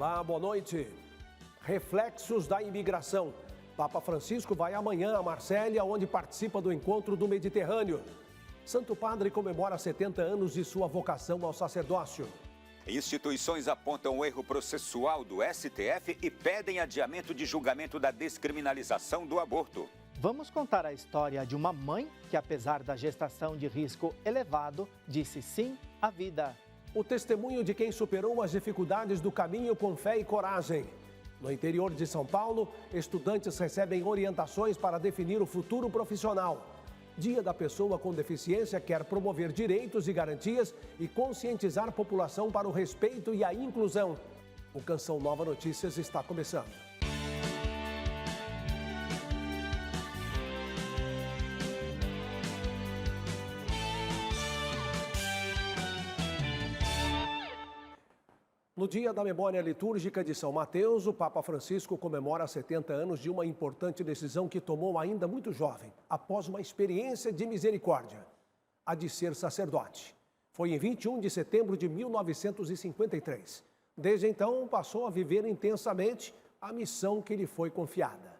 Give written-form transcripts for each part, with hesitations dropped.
Olá, boa noite. Reflexos da imigração. Papa Francisco vai amanhã a Marsella, onde participa do encontro do Mediterrâneo. Santo Padre comemora 70 anos de sua vocação ao sacerdócio. Instituições apontam o erro processual do STF e pedem adiamento de julgamento da descriminalização do aborto. Vamos contar a história de uma mãe que, apesar da gestação de risco elevado, disse sim à vida. O testemunho de quem superou as dificuldades do caminho com fé e coragem. No interior de São Paulo, estudantes recebem orientações para definir o futuro profissional. Dia da Pessoa com Deficiência quer promover direitos e garantias e conscientizar a população para o respeito e a inclusão. O Canção Nova Notícias está começando. No Dia da Memória Litúrgica de São Mateus, o Papa Francisco comemora 70 anos de uma importante decisão que tomou ainda muito jovem, após uma experiência de misericórdia, a de ser sacerdote. Foi em 21 de setembro de 1953. Desde então, passou a viver intensamente a missão que lhe foi confiada.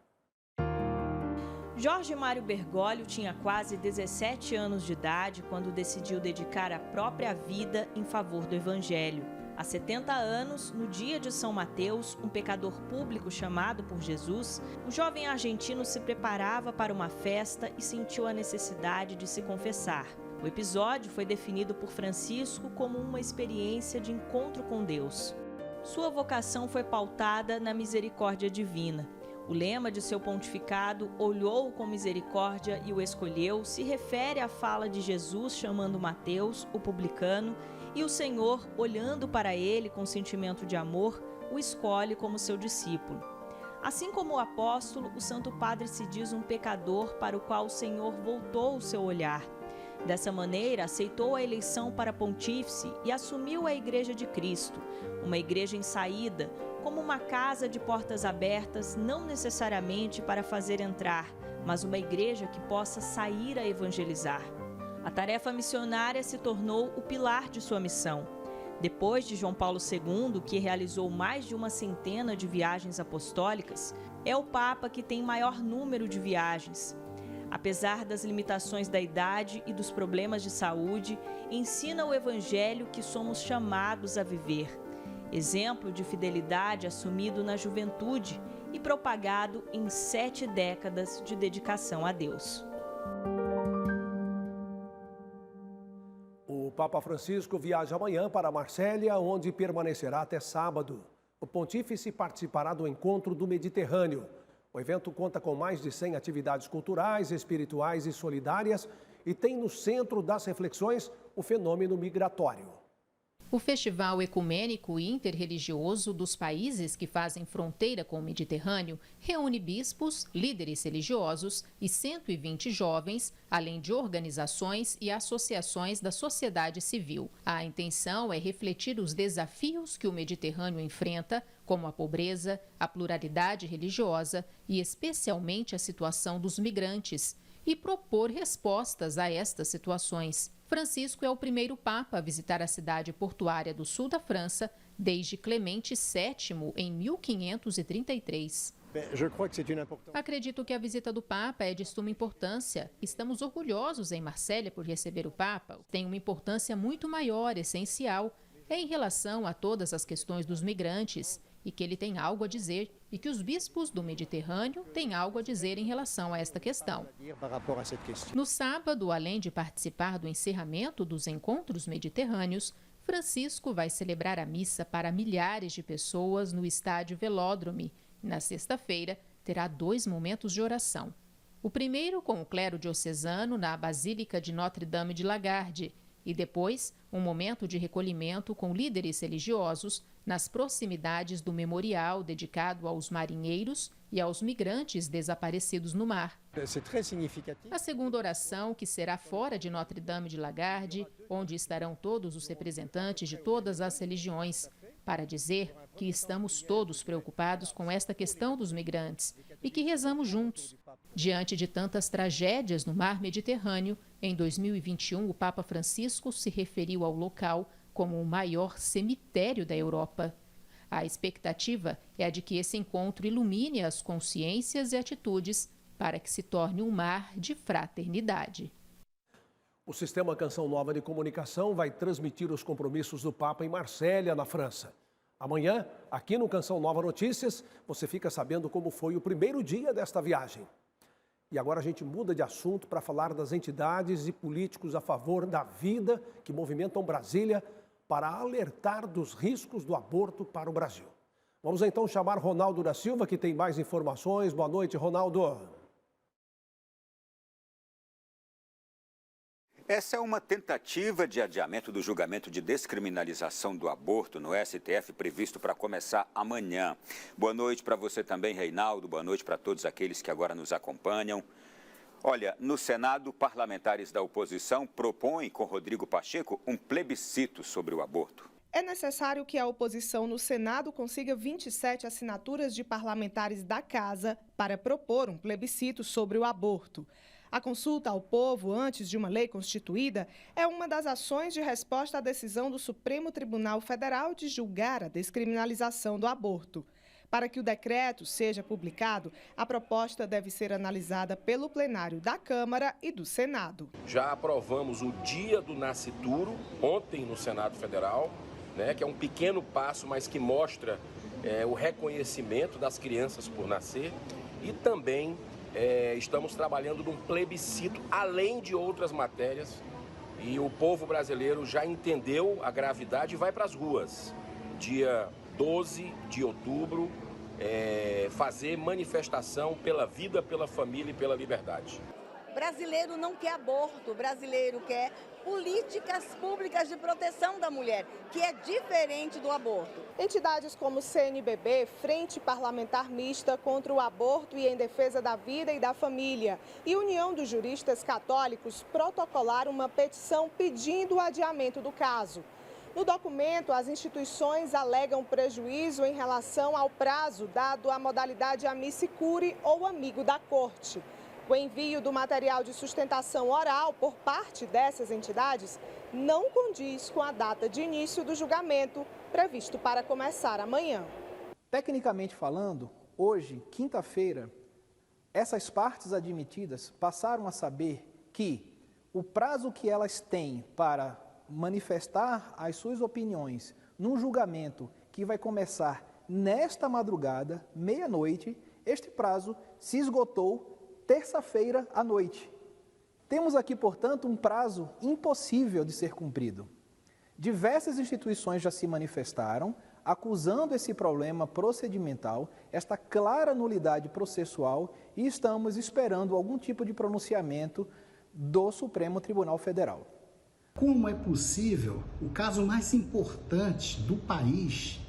Jorge Mário Bergoglio tinha quase 17 anos de idade quando decidiu dedicar a própria vida em favor do Evangelho. Há 70 anos, no dia de São Mateus, um pecador público chamado por Jesus, o jovem argentino se preparava para uma festa e sentiu a necessidade de se confessar. O episódio foi definido por Francisco como uma experiência de encontro com Deus. Sua vocação foi pautada na misericórdia divina. O lema de seu pontificado, "Olhou com misericórdia e o escolheu", se refere à fala de Jesus chamando Mateus, o publicano, e o Senhor, olhando para ele com sentimento de amor, o escolhe como seu discípulo. Assim como o apóstolo, o Santo Padre se diz um pecador para o qual o Senhor voltou o seu olhar. Dessa maneira, aceitou a eleição para pontífice e assumiu a Igreja de Cristo, uma igreja em saída, como uma casa de portas abertas, não necessariamente para fazer entrar, mas uma igreja que possa sair a evangelizar. A tarefa missionária se tornou o pilar de sua missão. Depois de João Paulo II, que realizou mais de uma centena de viagens apostólicas, é o Papa que tem maior número de viagens. Apesar das limitações da idade e dos problemas de saúde, ensina o Evangelho que somos chamados a viver. Exemplo de fidelidade assumido na juventude e propagado em 7 décadas de dedicação a Deus. O Papa Francisco viaja amanhã para Marsella, onde permanecerá até sábado. O pontífice participará do Encontro do Mediterrâneo. O evento conta com mais de 100 atividades culturais, espirituais e solidárias e tem no centro das reflexões o fenômeno migratório. O Festival Ecumênico e Interreligioso dos países que fazem fronteira com o Mediterrâneo reúne bispos, líderes religiosos e 120 jovens, além de organizações e associações da sociedade civil. A intenção é refletir os desafios que o Mediterrâneo enfrenta, como a pobreza, a pluralidade religiosa e especialmente a situação dos migrantes, e propor respostas a estas situações. Francisco é o primeiro Papa a visitar a cidade portuária do sul da França desde Clemente VII, em 1533. Acredito que a visita do Papa é de suma importância. Estamos orgulhosos em Marsella por receber o Papa. Tem uma importância muito maior, essencial, em relação a todas as questões dos migrantes, e que ele tem algo a dizer, e que os bispos do Mediterrâneo têm algo a dizer em relação a esta questão. No sábado, além de participar do encerramento dos encontros mediterrâneos, Francisco vai celebrar a missa para milhares de pessoas no estádio Velódromo. Na sexta-feira, terá 2 momentos de oração. O primeiro com o clero diocesano na Basílica de Notre-Dame de Lagarde, e depois um momento de recolhimento com líderes religiosos nas proximidades do memorial dedicado aos marinheiros e aos migrantes desaparecidos no mar. A segunda oração, que será fora de Notre-Dame de Lagarde, onde estarão todos os representantes de todas as religiões, para dizer que estamos todos preocupados com esta questão dos migrantes e que rezamos juntos. Diante de tantas tragédias no mar Mediterrâneo, em 2021 o Papa Francisco se referiu ao local como o maior cemitério da Europa. A expectativa é a de que esse encontro ilumine as consciências e atitudes para que se torne um mar de fraternidade. O Sistema Canção Nova de Comunicação vai transmitir os compromissos do Papa em Marsella, na França. Amanhã, aqui no Canção Nova Notícias, você fica sabendo como foi o primeiro dia desta viagem. E agora a gente muda de assunto para falar das entidades e políticos a favor da vida que movimentam Brasília para alertar dos riscos do aborto para o Brasil. Vamos então chamar Ronaldo da Silva, que tem mais informações. Boa noite, Ronaldo. Essa é uma tentativa de adiamento do julgamento de descriminalização do aborto no STF, previsto para começar amanhã. Boa noite para você também, Reinaldo. Boa noite para todos aqueles que agora nos acompanham. Olha, no Senado, parlamentares da oposição propõem com Rodrigo Pacheco um plebiscito sobre o aborto. É necessário que a oposição no Senado consiga 27 assinaturas de parlamentares da Casa para propor um plebiscito sobre o aborto. A consulta ao povo antes de uma lei constituída é uma das ações de resposta à decisão do Supremo Tribunal Federal de julgar a descriminalização do aborto. Para que o decreto seja publicado, a proposta deve ser analisada pelo plenário da Câmara e do Senado. Já aprovamos o Dia do Nascituro, ontem no Senado Federal, que é um pequeno passo, mas que mostra o reconhecimento das crianças por nascer. E também estamos trabalhando num plebiscito, além de outras matérias. E o povo brasileiro já entendeu a gravidade e vai para as ruas. Dia 12 de outubro, fazer manifestação pela vida, pela família e pela liberdade. O brasileiro não quer aborto, o brasileiro quer políticas públicas de proteção da mulher, que é diferente do aborto. Entidades como o CNBB, Frente Parlamentar Mista contra o Aborto e em Defesa da Vida e da Família, e União dos Juristas Católicos protocolaram uma petição pedindo o adiamento do caso. No documento, as instituições alegam prejuízo em relação ao prazo dado à modalidade amici curiae ou amigo da corte. O envio do material de sustentação oral por parte dessas entidades não condiz com a data de início do julgamento, previsto para começar amanhã. Tecnicamente falando, hoje, quinta-feira, essas partes admitidas passaram a saber que o prazo que elas têm para manifestar as suas opiniões num julgamento que vai começar nesta madrugada, meia-noite, este prazo se esgotou terça-feira à noite. Temos aqui, portanto, um prazo impossível de ser cumprido. Diversas instituições já se manifestaram, acusando esse problema procedimental, esta clara nulidade processual, e estamos esperando algum tipo de pronunciamento do Supremo Tribunal Federal. Como é possível o caso mais importante do país,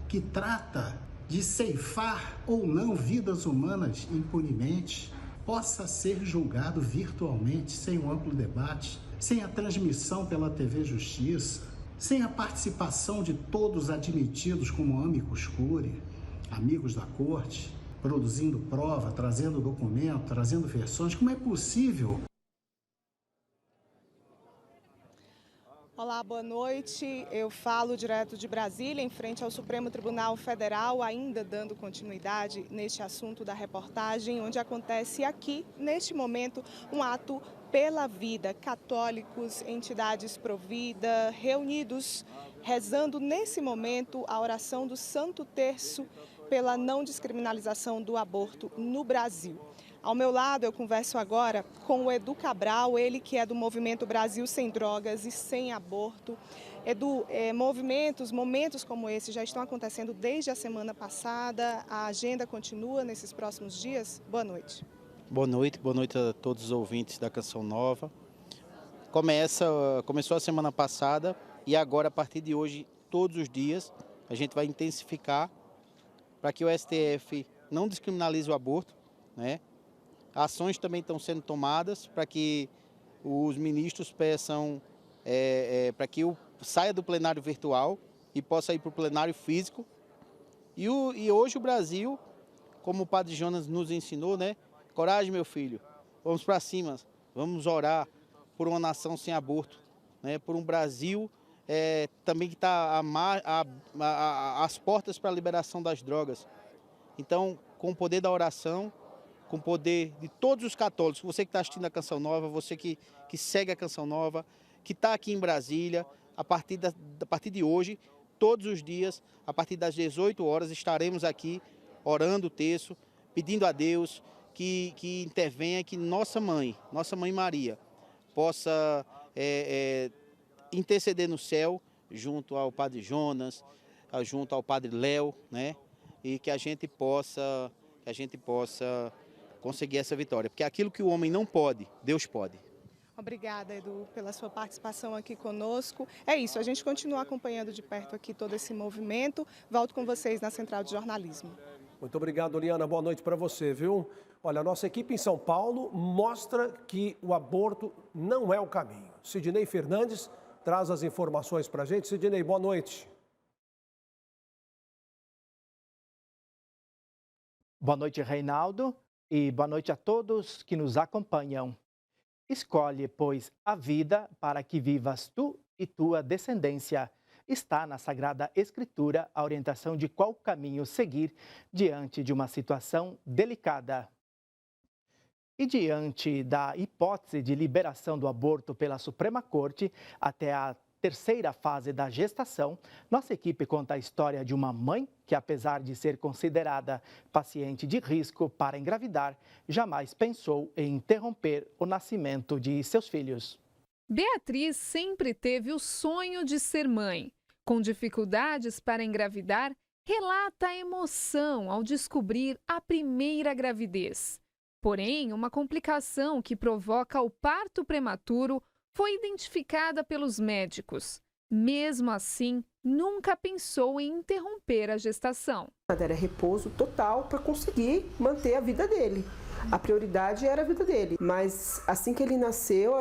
que trata de ceifar ou não vidas humanas impunemente, possa ser julgado virtualmente, sem um amplo debate, sem a transmissão pela TV Justiça, sem a participação de todos admitidos como amicus curiae, amigos da corte, produzindo prova, trazendo documento, trazendo versões? Como é possível? Olá, boa noite. Eu falo direto de Brasília, em frente ao Supremo Tribunal Federal, ainda dando continuidade neste assunto da reportagem, onde acontece aqui, neste momento, um ato pela vida. Católicos, entidades pró-vida, reunidos, rezando nesse momento a oração do Santo Terço pela não descriminalização do aborto no Brasil. Ao meu lado, eu converso agora com o Edu Cabral, ele que é do Movimento Brasil Sem Drogas e Sem Aborto. Edu, momentos como esse já estão acontecendo desde a semana passada, a agenda continua nesses próximos dias? Boa noite. Boa noite a todos os ouvintes da Canção Nova. Começou a semana passada e agora, a partir de hoje, todos os dias, a gente vai intensificar para que o STF não descriminalize o aborto, né? Ações também estão sendo tomadas para que os ministros peçam para que saia do plenário virtual e possa ir para o plenário físico. E hoje o Brasil, como o Padre Jonas nos ensinou, né? Coragem, meu filho, vamos para cima, vamos orar por uma nação sem aborto, né? Por um Brasil também que está às portas para a liberação das drogas. Então, com o poder da oração, com o poder de todos os católicos, você que está assistindo a Canção Nova, você que segue a Canção Nova, que está aqui em Brasília, a partir de hoje, todos os dias, a partir das 18 horas, estaremos aqui orando o terço, pedindo a Deus que intervenha, que nossa mãe Maria, possa interceder no céu, junto ao Padre Jonas, junto ao Padre Léo, né? E que a gente possa conseguir essa vitória. Porque aquilo que o homem não pode, Deus pode. Obrigada, Edu, pela sua participação aqui conosco. É isso, a gente continua acompanhando de perto aqui todo esse movimento. Volto com vocês na Central de Jornalismo. Muito obrigado, Liana. Boa noite para você, viu? Olha, a nossa equipe em São Paulo mostra que o aborto não é o caminho. Sidney Fernandes traz as informações para a gente. Sidney, boa noite. Boa noite, Reinaldo, e boa noite a todos que nos acompanham. Escolhe, pois, a vida para que vivas tu e tua descendência. Está na Sagrada Escritura a orientação de qual caminho seguir diante de uma situação delicada. E diante da hipótese de liberação do aborto pela Suprema Corte até a terceira fase da gestação, nossa equipe conta a história de uma mãe que, apesar de ser considerada paciente de risco para engravidar, jamais pensou em interromper o nascimento de seus filhos. Beatriz sempre teve o sonho de ser mãe. Com dificuldades para engravidar, relata a emoção ao descobrir a primeira gravidez. Porém, uma complicação que provoca o parto prematuro foi identificada pelos médicos. Mesmo assim, nunca pensou em interromper a gestação. Era repouso total para conseguir manter a vida dele. A prioridade era a vida dele. Mas assim que ele nasceu,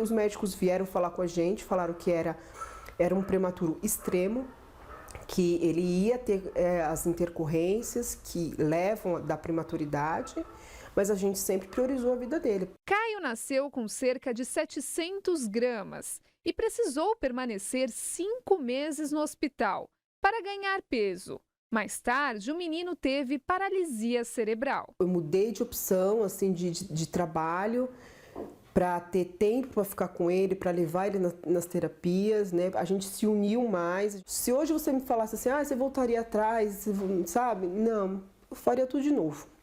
os médicos vieram falar com a gente, falaram que era um prematuro extremo, que ele ia ter as intercorrências que levam da prematuridade, mas a gente sempre priorizou a vida dele. Caio nasceu com cerca de 700 gramas e precisou permanecer 5 meses no hospital para ganhar peso. Mais tarde, o menino teve paralisia cerebral. Eu mudei de opção de trabalho para ter tempo para ficar com ele, para levar ele nas terapias, né? A gente se uniu mais. Se hoje você me falasse assim, você voltaria atrás, sabe? Não, eu faria tudo de novo.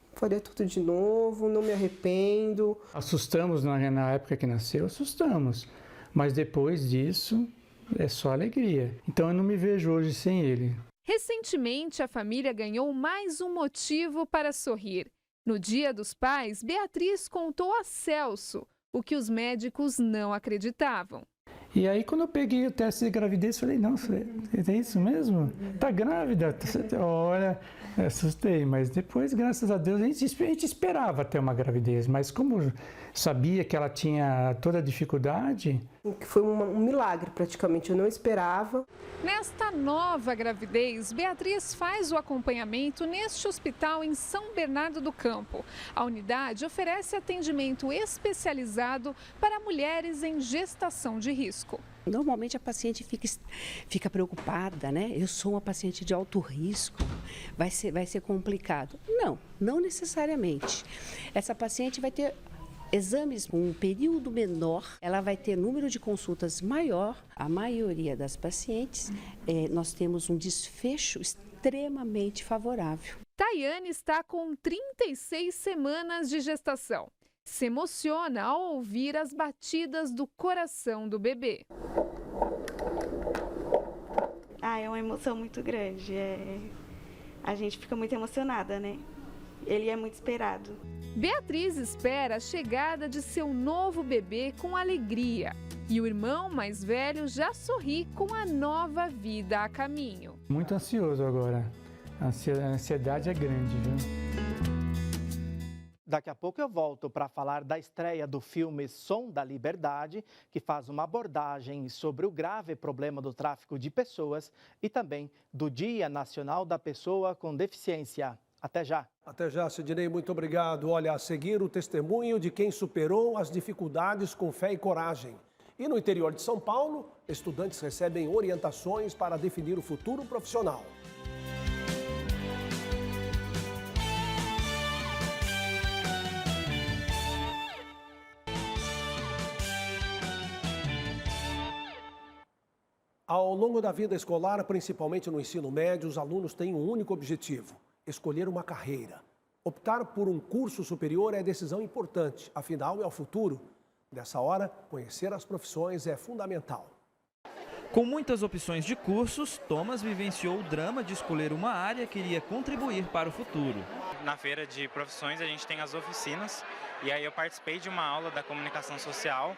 Não me arrependo. Assustamos na época que nasceu, assustamos. Mas depois disso, é só alegria. Então eu não me vejo hoje sem ele. Recentemente, a família ganhou mais um motivo para sorrir. No Dia dos Pais, Beatriz contou a Celso o que os médicos não acreditavam. E aí, quando eu peguei o teste de gravidez, falei, nossa, é isso mesmo? Tá grávida? Olha, assustei, mas depois, graças a Deus, a gente esperava ter uma gravidez, mas como sabia que ela tinha toda a dificuldade... Foi um milagre, praticamente, eu não esperava. Nesta nova gravidez, Beatriz faz o acompanhamento neste hospital em São Bernardo do Campo. A unidade oferece atendimento especializado para mulheres em gestação de risco. Normalmente a paciente fica preocupada, né? Eu sou uma paciente de alto risco, vai ser complicado. Não necessariamente. Essa paciente vai ter exames com um período menor, ela vai ter número de consultas maior. A maioria das pacientes, nós temos um desfecho extremamente favorável. Tayane está com 36 semanas de gestação. Se emociona ao ouvir as batidas do coração do bebê. É uma emoção muito grande. A gente fica muito emocionada, né? Ele é muito esperado. Beatriz espera a chegada de seu novo bebê com alegria. E o irmão mais velho já sorri com a nova vida a caminho. Muito ansioso agora. A ansiedade é grande, viu? Daqui a pouco eu volto para falar da estreia do filme Som da Liberdade, que faz uma abordagem sobre o grave problema do tráfico de pessoas e também do Dia Nacional da Pessoa com Deficiência. Até já. Até já, Sidney, muito obrigado. Olha, a seguir o testemunho de quem superou as dificuldades com fé e coragem. E no interior de São Paulo, estudantes recebem orientações para definir o futuro profissional. Ao longo da vida escolar, principalmente no ensino médio, os alunos têm um único objetivo: escolher uma carreira. Optar por um curso superior é decisão importante, afinal é o futuro. Nessa hora, conhecer as profissões é fundamental. Com muitas opções de cursos, Thomas vivenciou o drama de escolher uma área que iria contribuir para o futuro. Na feira de profissões a gente tem as oficinas e aí eu participei de uma aula da comunicação social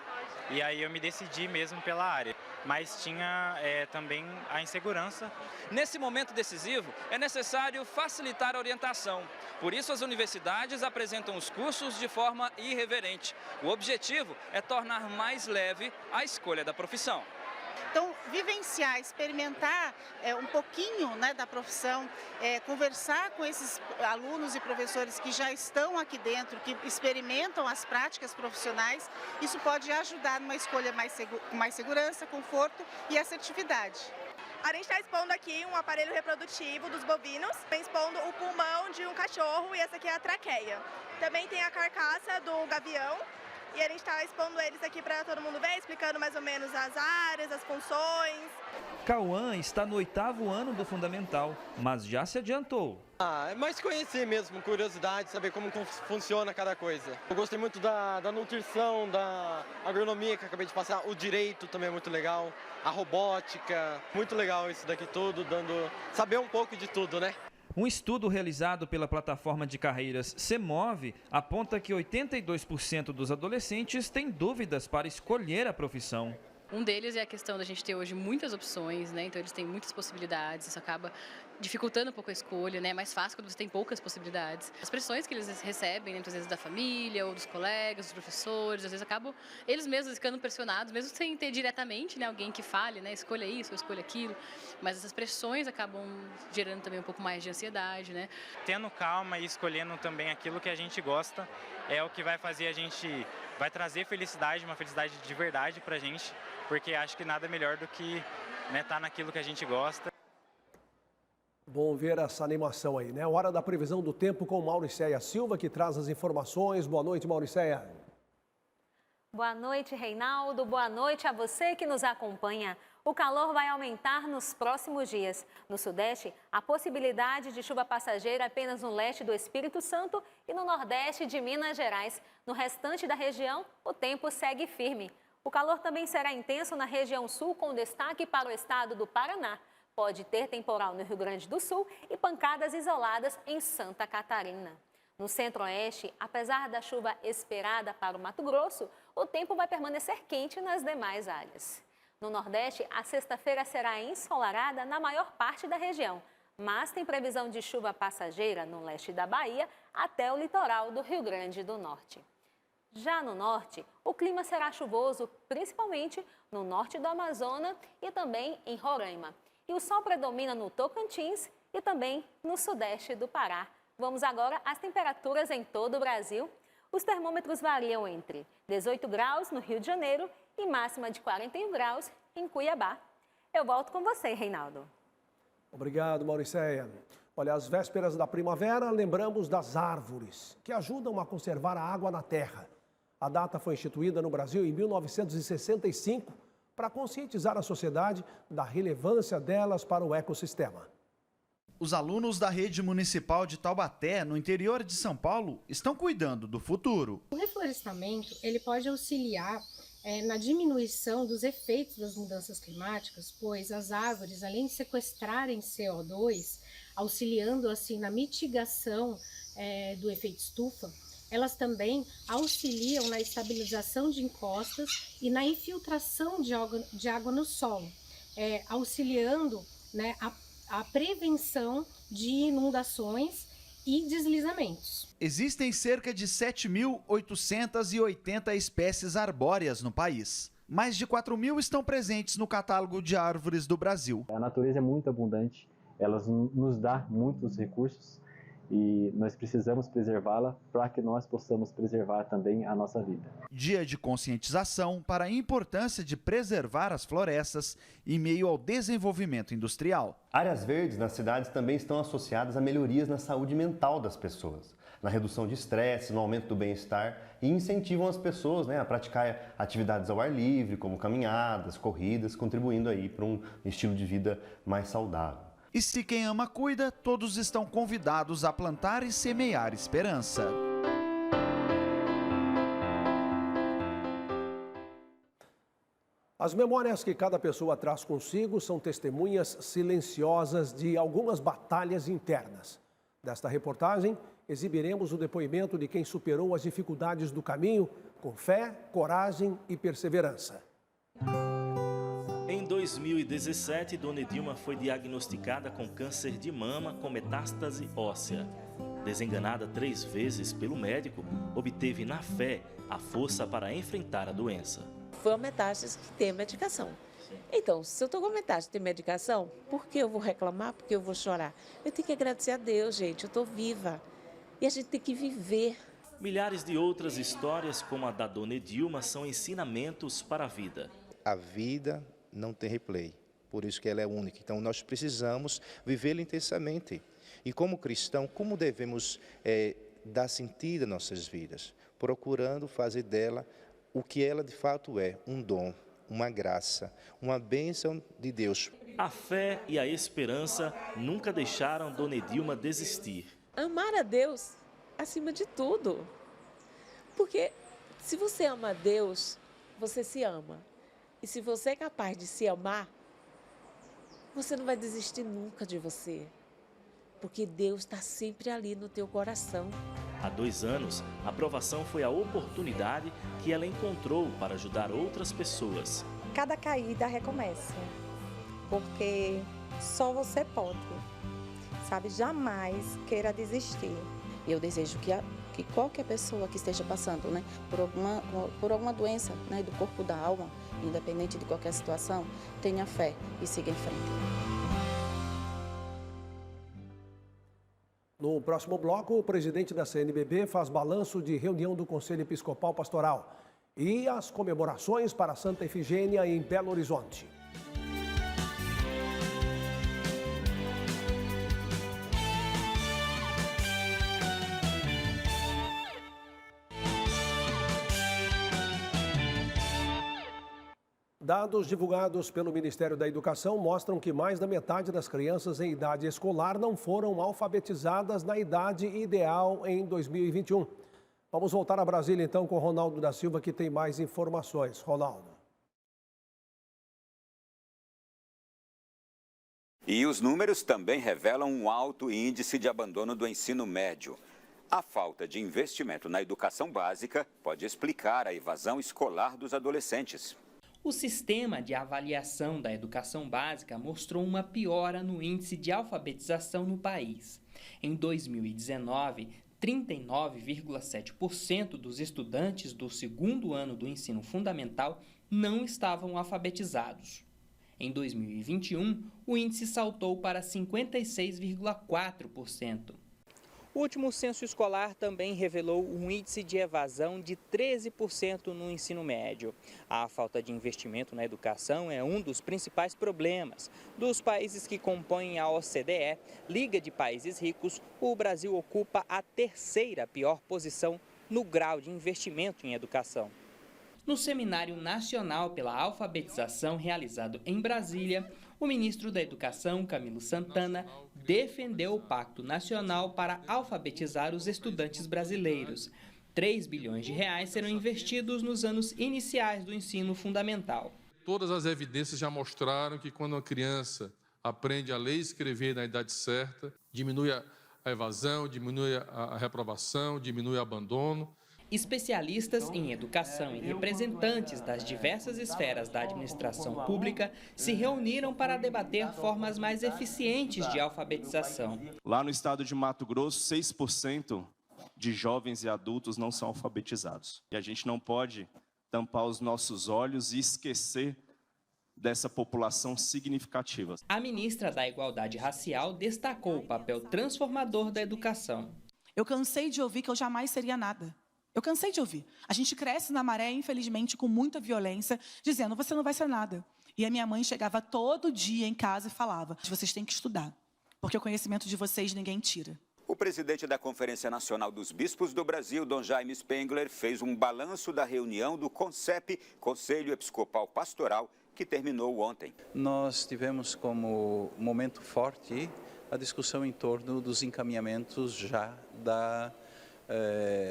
e aí eu me decidi mesmo pela área. Mas tinha também a insegurança. Nesse momento decisivo, é necessário facilitar a orientação. Por isso, as universidades apresentam os cursos de forma irreverente. O objetivo é tornar mais leve a escolha da profissão. Então, vivenciar, experimentar um pouquinho, né, da profissão, conversar com esses alunos e professores que já estão aqui dentro, que experimentam as práticas profissionais, isso pode ajudar numa escolha com mais segurança, conforto e assertividade. A gente está expondo aqui um aparelho reprodutivo dos bovinos, expondo o pulmão de um cachorro e essa aqui é a traqueia. Também tem a carcaça do gavião. E a gente está expondo eles aqui para todo mundo ver, explicando mais ou menos as áreas, as funções. Cauã está no 8º ano do Fundamental, mas já se adiantou. É mais conhecer mesmo, curiosidade, saber como funciona cada coisa. Eu gostei muito da nutrição, da agronomia que eu acabei de passar, o direito também é muito legal, a robótica, muito legal isso daqui tudo, saber um pouco de tudo, né? Um estudo realizado pela plataforma de carreiras Semove aponta que 82% dos adolescentes têm dúvidas para escolher a profissão. Um deles é a questão da gente ter hoje muitas opções, né? Então eles têm muitas possibilidades, isso acaba dificultando um pouco a escolha, né? É mais fácil quando você tem poucas possibilidades. As pressões que eles recebem, né, muitas vezes da família ou dos colegas, dos professores, às vezes acabam eles mesmos ficando pressionados, mesmo sem ter diretamente, né, alguém que fale, né, escolha isso ou escolha aquilo, mas essas pressões acabam gerando também um pouco mais de ansiedade, né? Tendo calma e escolhendo também aquilo que a gente gosta é o que vai fazer vai trazer felicidade, uma felicidade de verdade pra gente, porque acho que nada melhor do que, né, tá naquilo que a gente gosta. Bom ver essa animação aí, né? Hora da previsão do tempo com Mauricéia Silva, que traz as informações. Boa noite, Mauricéia. Boa noite, Reinaldo. Boa noite a você que nos acompanha. O calor vai aumentar nos próximos dias. No Sudeste, a possibilidade de chuva passageira apenas no leste do Espírito Santo e no Nordeste de Minas Gerais. No restante da região, o tempo segue firme. O calor também será intenso na região sul, com destaque para o estado do Paraná. Pode ter temporal no Rio Grande do Sul e pancadas isoladas em Santa Catarina. No centro-oeste, apesar da chuva esperada para o Mato Grosso, o tempo vai permanecer quente nas demais áreas. No Nordeste, a sexta-feira será ensolarada na maior parte da região, mas tem previsão de chuva passageira no leste da Bahia até o litoral do Rio Grande do Norte. Já no norte, o clima será chuvoso, principalmente no norte do Amazonas e também em Roraima. E o sol predomina no Tocantins e também no sudeste do Pará. Vamos agora às temperaturas em todo o Brasil. Os termômetros variam entre 18 graus no Rio de Janeiro e máxima de 41 graus em Cuiabá. Eu volto com você, Reinaldo. Obrigado, Mauricéia. Olha, às vésperas da primavera, lembramos das árvores, que ajudam a conservar a água na terra. A data foi instituída no Brasil em 1965 para conscientizar a sociedade da relevância delas para o ecossistema. Os alunos da rede municipal de Taubaté, no interior de São Paulo, estão cuidando do futuro. O reflorestamento ele pode auxiliar na diminuição dos efeitos das mudanças climáticas, pois as árvores, além de sequestrarem CO2, auxiliando assim na mitigação do efeito estufa, elas também auxiliam na estabilização de encostas e na infiltração de água no solo, auxiliando, né, a prevenção de inundações e deslizamentos. Existem cerca de 7.880 espécies arbóreas no país. Mais de 4.000 estão presentes no catálogo de árvores do Brasil. A natureza é muito abundante, ela nos dá muitos recursos e nós precisamos preservá-la para que nós possamos preservar também a nossa vida. Dia de conscientização para a importância de preservar as florestas em meio ao desenvolvimento industrial. Áreas verdes nas cidades também estão associadas a melhorias na saúde mental das pessoas, na redução de estresse, no aumento do bem-estar e incentivam as pessoas a praticar atividades ao ar livre, como caminhadas, corridas, contribuindo aí para um estilo de vida mais saudável. E se quem ama cuida, todos estão convidados a plantar e semear esperança. As memórias que cada pessoa traz consigo são testemunhas silenciosas de algumas batalhas internas. Desta reportagem, exibiremos o depoimento de quem superou as dificuldades do caminho com fé, coragem e perseverança. Em 2017, Dona Edilma foi diagnosticada com câncer de mama com metástase óssea. Desenganada 3 vezes pelo médico, obteve na fé a força para enfrentar a doença. Foi uma metástase que tem medicação. Então, se eu estou com metástase e tem medicação, por que eu vou reclamar? Por que eu vou chorar? Eu tenho que agradecer a Deus, gente, eu estou viva. E a gente tem que viver. Milhares de outras histórias, como a da Dona Edilma, são ensinamentos para a vida. A vida não tem replay, por isso que ela é única. Então, nós precisamos vivê-la intensamente. E como cristão, como devemos dar sentido às nossas vidas? Procurando fazer dela o que ela de fato é, um dom, uma graça, uma bênção de Deus. A fé e a esperança nunca deixaram Dona Edilma desistir. Amar a Deus acima de tudo. Porque se você ama a Deus, você se ama. E se você é capaz de se amar, você não vai desistir nunca de você. Porque Deus está sempre ali no teu coração. Há 2 anos, a provação foi a oportunidade que ela encontrou para ajudar outras pessoas. Cada caída recomeça, porque só você pode, sabe? Jamais queira desistir. Eu desejo que qualquer pessoa que esteja passando, por alguma doença, do corpo, da alma, independente de qualquer situação, tenha fé e siga em frente. No próximo bloco, o presidente da CNBB faz balanço de reunião do Conselho Episcopal Pastoral e as comemorações para Santa Efigênia em Belo Horizonte. Dados divulgados pelo Ministério da Educação mostram que mais da metade das crianças em idade escolar não foram alfabetizadas na idade ideal em 2021. Vamos voltar a Brasília então com Ronaldo da Silva, que tem mais informações. Ronaldo. E os números também revelam um alto índice de abandono do ensino médio. A falta de investimento na educação básica pode explicar a evasão escolar dos adolescentes. O sistema de avaliação da educação básica mostrou uma piora no índice de alfabetização no país. Em 2019, 39,7% dos estudantes do 2º ano do ensino fundamental não estavam alfabetizados. Em 2021, o índice saltou para 56,4%. O último censo escolar também revelou um índice de evasão de 13% no ensino médio. A falta de investimento na educação é um dos principais problemas. Dos países que compõem a OCDE, Liga de Países Ricos, o Brasil ocupa a 3ª pior posição no grau de investimento em educação. No Seminário Nacional pela Alfabetização realizado em Brasília, o ministro da Educação, Camilo Santana, defendeu o Pacto Nacional para alfabetizar os estudantes brasileiros. 3 bilhões de reais serão investidos nos anos iniciais do ensino fundamental. Todas as evidências já mostraram que quando uma criança aprende a ler e escrever na idade certa, diminui a evasão, diminui a reprovação, diminui o abandono. Especialistas em educação e representantes das diversas esferas da administração pública se reuniram para debater formas mais eficientes de alfabetização. Lá no estado de Mato Grosso, 6% de jovens e adultos não são alfabetizados. E a gente não pode tampar os nossos olhos e esquecer dessa população significativa. A ministra da Igualdade Racial destacou o papel transformador da educação. Eu cansei de ouvir que eu jamais seria nada. Eu cansei de ouvir. A gente cresce na maré, infelizmente, com muita violência, dizendo, você não vai ser nada. E a minha mãe chegava todo dia em casa e falava, vocês têm que estudar, porque o conhecimento de vocês ninguém tira. O presidente da Conferência Nacional dos Bispos do Brasil, Dom Jaime Spengler, fez um balanço da reunião do CONCEP, Conselho Episcopal Pastoral, que terminou ontem. Nós tivemos como momento forte a discussão em torno dos encaminhamentos já da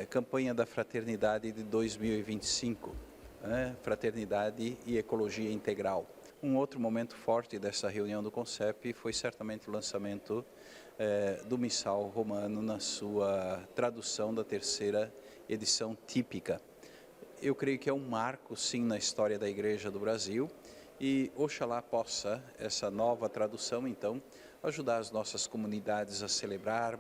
campanha da Fraternidade de 2025, Fraternidade e Ecologia Integral. Um outro momento forte dessa reunião do CONCEP foi certamente o lançamento do Missal Romano na sua tradução da 3ª edição típica. Eu creio que é um marco, sim, na história da Igreja do Brasil e oxalá possa essa nova tradução, então, ajudar as nossas comunidades a celebrar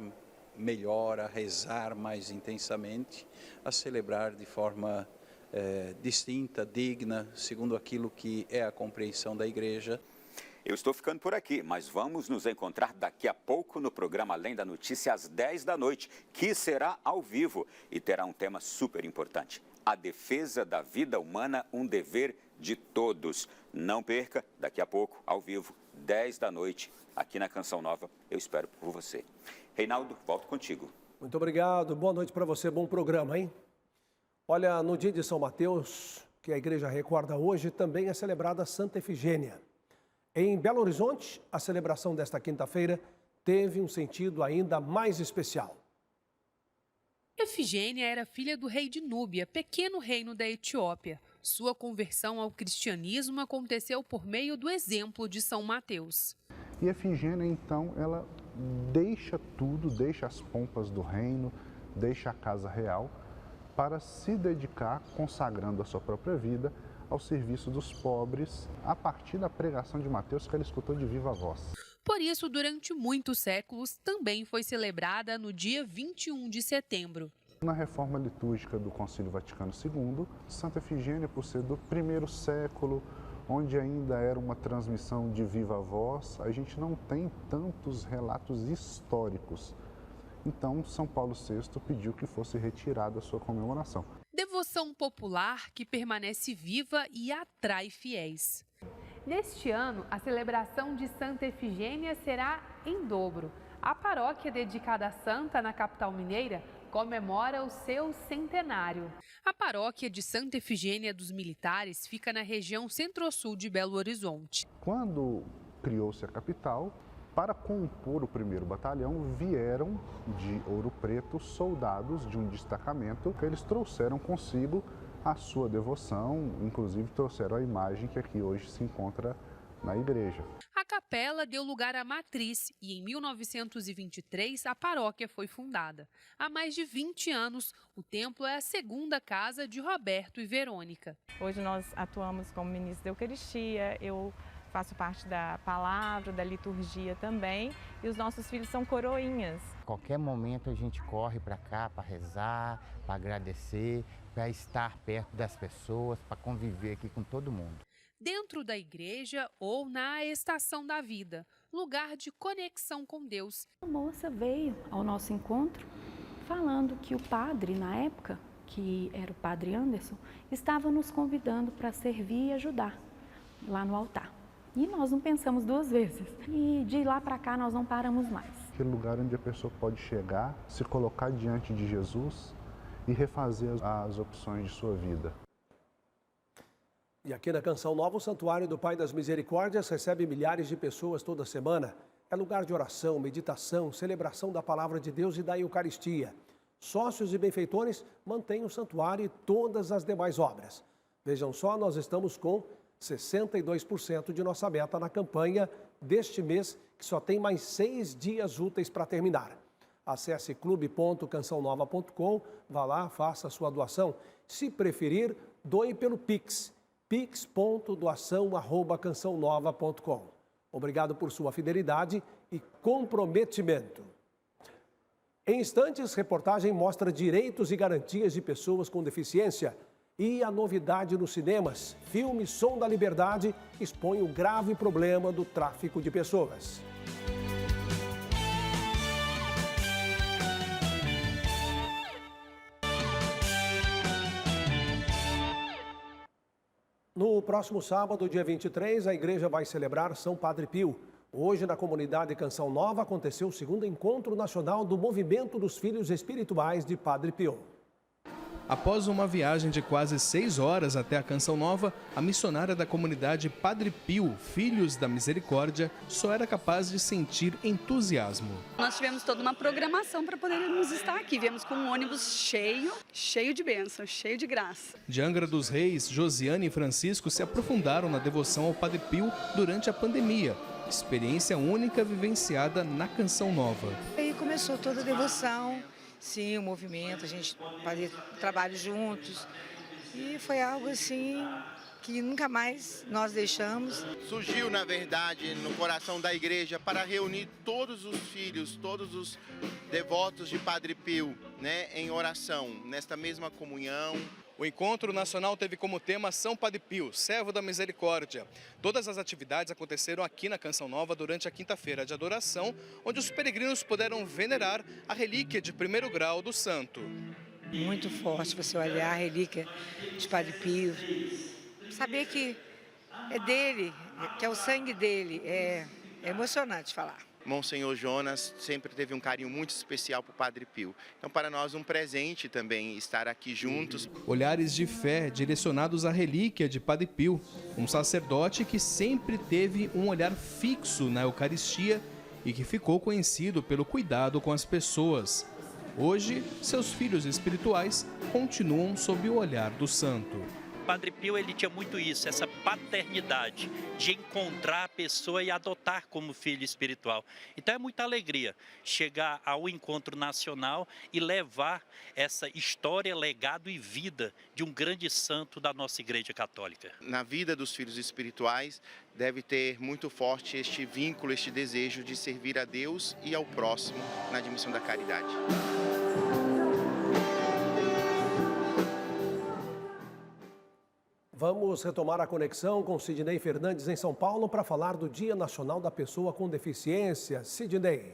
melhor, a rezar mais intensamente, a celebrar de forma distinta, digna, segundo aquilo que é a compreensão da Igreja. Eu estou ficando por aqui, mas vamos nos encontrar daqui a pouco no programa Além da Notícia, às 10 da noite, que será ao vivo e terá um tema super importante. A defesa da vida humana, um dever de todos. Não perca, daqui a pouco, ao vivo, 10 da noite, aqui na Canção Nova. Eu espero por você. Reinaldo, volto contigo. Muito obrigado, boa noite para você, bom programa, hein? Olha, no dia de São Mateus, que a igreja recorda hoje, também é celebrada Santa Efigênia. Em Belo Horizonte, a celebração desta quinta-feira teve um sentido ainda mais especial. Efigênia era filha do rei de Núbia, pequeno reino da Etiópia. Sua conversão ao cristianismo aconteceu por meio do exemplo de São Mateus. E Efigênia, então, ela deixa tudo, deixa as pompas do reino, deixa a casa real, para se dedicar, consagrando a sua própria vida, ao serviço dos pobres, a partir da pregação de Mateus que ela escutou de viva voz. Por isso, durante muitos séculos, também foi celebrada no dia 21 de setembro. Na reforma litúrgica do Concílio Vaticano II, Santa Efigênia, por ser do primeiro século, onde ainda era uma transmissão de viva voz, a gente não tem tantos relatos históricos. Então, São Paulo VI pediu que fosse retirada a sua comemoração. Devoção popular que permanece viva e atrai fiéis. Neste ano, a celebração de Santa Efigênia será em dobro. A paróquia dedicada à santa na capital mineira comemora o seu centenário. A paróquia de Santa Efigênia dos Militares fica na região centro-sul de Belo Horizonte. Quando criou-se a capital, para compor o 1º batalhão, vieram de Ouro Preto soldados de um destacamento que eles trouxeram consigo a sua devoção, inclusive trouxeram a imagem que aqui hoje se encontra na igreja. A capela deu lugar à matriz e em 1923 a paróquia foi fundada. Há mais de 20 anos, o templo é a segunda casa de Roberto e Verônica. Hoje nós atuamos como ministro da Eucaristia, eu faço parte da palavra, da liturgia também, e os nossos filhos são coroinhas. Qualquer momento a gente corre para cá para rezar, para agradecer, para estar perto das pessoas, para conviver aqui com todo mundo. Dentro da igreja ou na estação da vida, lugar de conexão com Deus. A moça veio ao nosso encontro falando que o padre, na época, que era o padre Anderson, estava nos convidando para servir e ajudar lá no altar. E nós não pensamos duas vezes. E de lá para cá nós não paramos mais. Aquele lugar onde a pessoa pode chegar, se colocar diante de Jesus e refazer as opções de sua vida. E aqui na Canção Nova, o Santuário do Pai das Misericórdias recebe milhares de pessoas toda semana. É lugar de oração, meditação, celebração da Palavra de Deus e da Eucaristia. Sócios e benfeitores mantêm o santuário e todas as demais obras. Vejam só, nós estamos com 62% de nossa meta na campanha deste mês, que só tem mais 6 dias úteis para terminar. Acesse clube.cançãonova.com, vá lá, faça a sua doação. Se preferir, doe pelo Pix, pix.doação@cançãonova.com. Obrigado por sua fidelidade e comprometimento. Em instantes, reportagem mostra direitos e garantias de pessoas com deficiência. E a novidade nos cinemas, filme Som da Liberdade expõe o grave problema do tráfico de pessoas. No próximo sábado, dia 23, a igreja vai celebrar São Padre Pio. Hoje, na comunidade Canção Nova, aconteceu o segundo encontro nacional do Movimento dos Filhos Espirituais de Padre Pio. Após uma viagem de quase 6 horas até a Canção Nova, a missionária da comunidade Padre Pio, Filhos da Misericórdia, só era capaz de sentir entusiasmo. Nós tivemos toda uma programação para podermos estar aqui. Viemos com um ônibus cheio de bênção, cheio de graça. De Angra dos Reis, Josiane e Francisco se aprofundaram na devoção ao Padre Pio durante a pandemia. Experiência única vivenciada na Canção Nova. Aí começou toda a devoção. Sim, o movimento, a gente fazia trabalho juntos e foi algo assim que nunca mais nós deixamos. Surgiu, na verdade, no coração da igreja para reunir todos os filhos, todos os devotos de Padre Pio, né, em oração, nesta mesma comunhão. O encontro nacional teve como tema São Padre Pio, servo da misericórdia. Todas as atividades aconteceram aqui na Canção Nova durante a quinta-feira de adoração, onde os peregrinos puderam venerar a relíquia de 1º grau do santo. Muito forte você olhar a relíquia de Padre Pio, saber que é dele, que é o sangue dele, é emocionante falar. Monsenhor Jonas sempre teve um carinho muito especial para o Padre Pio. Então, para nós, um presente também estar aqui juntos. Olhares de fé direcionados à relíquia de Padre Pio, um sacerdote que sempre teve um olhar fixo na Eucaristia e que ficou conhecido pelo cuidado com as pessoas. Hoje, seus filhos espirituais continuam sob o olhar do santo. Padre Pio, ele tinha muito isso, essa paternidade de encontrar a pessoa e adotar como filho espiritual. Então é muita alegria chegar ao encontro nacional e levar essa história, legado e vida de um grande santo da nossa Igreja Católica. Na vida dos filhos espirituais deve ter muito forte este vínculo, este desejo de servir a Deus e ao próximo na dimensão da caridade. Vamos retomar a conexão com Sidney Fernandes em São Paulo para falar do Dia Nacional da Pessoa com Deficiência. Sidney.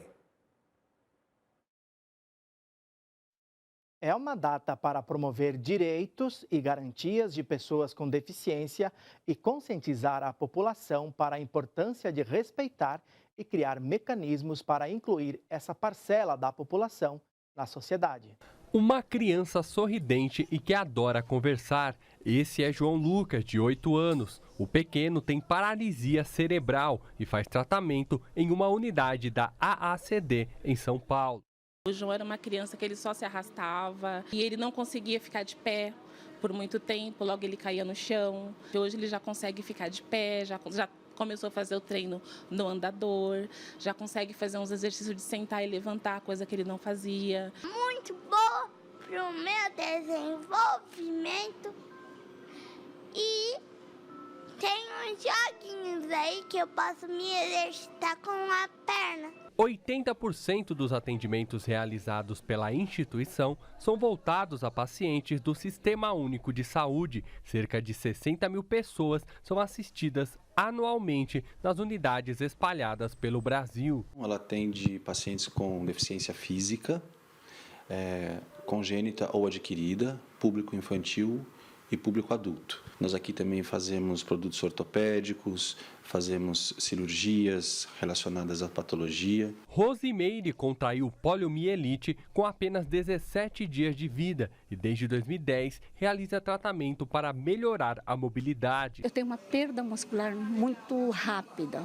É uma data para promover direitos e garantias de pessoas com deficiência e conscientizar a população para a importância de respeitar e criar mecanismos para incluir essa parcela da população na sociedade. Uma criança sorridente e que adora conversar. Esse é João Lucas, de 8 anos. O pequeno tem paralisia cerebral e faz tratamento em uma unidade da AACD em São Paulo. O João era uma criança que ele só se arrastava e ele não conseguia ficar de pé por muito tempo, logo ele caía no chão. Hoje ele já consegue ficar de pé, já começou a fazer o treino no andador, já consegue fazer uns exercícios de sentar e levantar, coisa que ele não fazia. Muito bom para o meu desenvolvimento e tem uns joguinhos aí que eu posso me exercitar com a perna. 80% dos atendimentos realizados pela instituição são voltados a pacientes do Sistema Único de Saúde. Cerca de 60 mil pessoas são assistidas anualmente nas unidades espalhadas pelo Brasil. Ela atende pacientes com deficiência física, congênita ou adquirida, público infantil e público adulto. Nós aqui também fazemos produtos ortopédicos, fazemos cirurgias relacionadas à patologia. Rosimeire contraiu poliomielite com apenas 17 dias de vida e desde 2010 realiza tratamento para melhorar a mobilidade. Eu tenho uma perda muscular muito rápida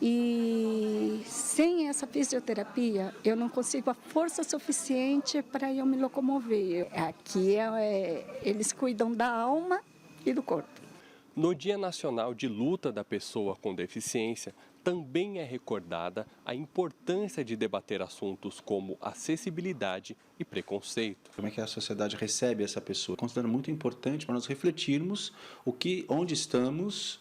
e sem essa fisioterapia eu não consigo a força suficiente para eu me locomover. Aqui eles cuidam da alma e do corpo. No Dia Nacional de Luta da Pessoa com Deficiência, também é recordada a importância de debater assuntos como acessibilidade e preconceito. Como é que a sociedade recebe essa pessoa? Considero muito importante para nós refletirmos onde estamos,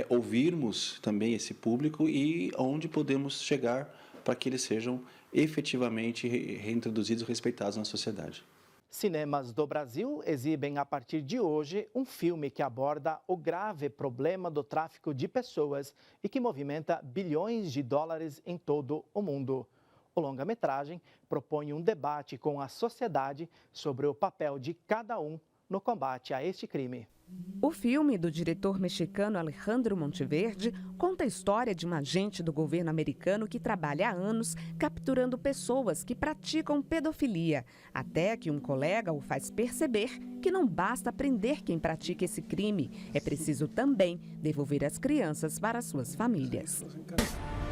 ouvirmos também esse público e onde podemos chegar para que eles sejam efetivamente reintroduzidos e respeitados na sociedade. Cinemas do Brasil exibem a partir de hoje um filme que aborda o grave problema do tráfico de pessoas e que movimenta bilhões de dólares em todo o mundo. O longa-metragem propõe um debate com a sociedade sobre o papel de cada um no combate a este crime. O filme do diretor mexicano Alejandro Monteverde conta a história de um agente do governo americano que trabalha há anos capturando pessoas que praticam pedofilia, até que um colega o faz perceber que não basta prender quem pratica esse crime, é preciso também devolver as crianças para suas famílias.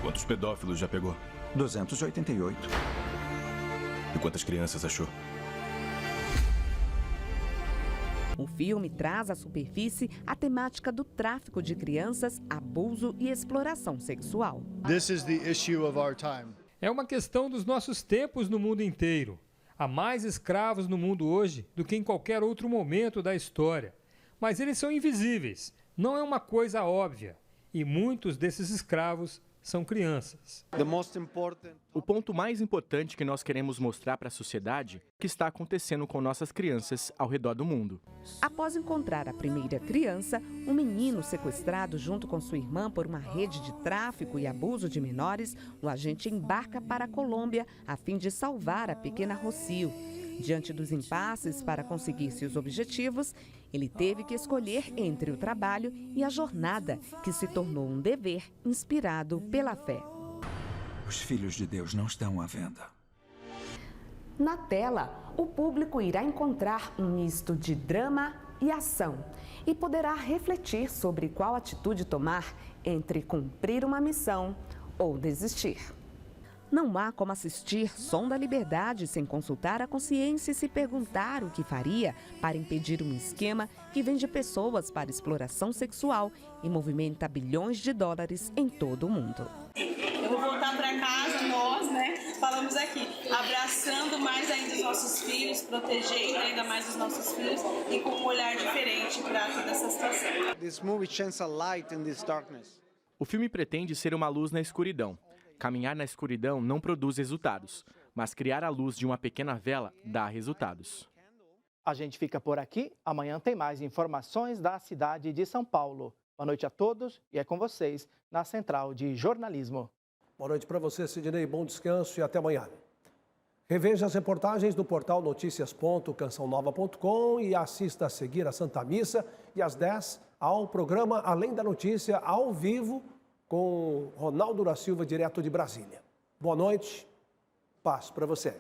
Quantos pedófilos já pegou? 288. E quantas crianças achou? O filme traz à superfície a temática do tráfico de crianças, abuso e exploração sexual. É uma questão dos nossos tempos no mundo inteiro. Há mais escravos no mundo hoje do que em qualquer outro momento da história. Mas eles são invisíveis, não é uma coisa óbvia. E muitos desses escravos são crianças. O ponto mais importante que nós queremos mostrar para a sociedade é o que está acontecendo com nossas crianças ao redor do mundo. Após encontrar a primeira criança, um menino sequestrado junto com sua irmã por uma rede de tráfico e abuso de menores, o agente embarca para a Colômbia a fim de salvar a pequena Rocio. Diante dos impasses para conseguir seus objetivos, ele teve que escolher entre o trabalho e a jornada, que se tornou um dever inspirado pela fé. Os filhos de Deus não estão à venda. Na tela, o público irá encontrar um misto de drama e ação e poderá refletir sobre qual atitude tomar entre cumprir uma missão ou desistir. Não há como assistir Som da Liberdade sem consultar a consciência e se perguntar o que faria para impedir um esquema que vende pessoas para exploração sexual e movimenta bilhões de dólares em todo o mundo. Eu vou voltar para casa, nós, falamos aqui, abraçando mais ainda os nossos filhos, protegendo ainda mais os nossos filhos e com um olhar diferente para toda essa situação. O filme pretende ser uma luz na escuridão. Caminhar na escuridão não produz resultados, mas criar a luz de uma pequena vela dá resultados. A gente fica por aqui. Amanhã tem mais informações da cidade de São Paulo. Boa noite a todos e é com vocês na Central de Jornalismo. Boa noite para você, Sidney. Bom descanso e até amanhã. Reveja as reportagens do portal noticias.cançãonova.com e assista a seguir a Santa Missa e às 10 ao programa Além da Notícia, ao vivo, com Ronaldo da Silva, direto de Brasília. Boa noite, paz para você.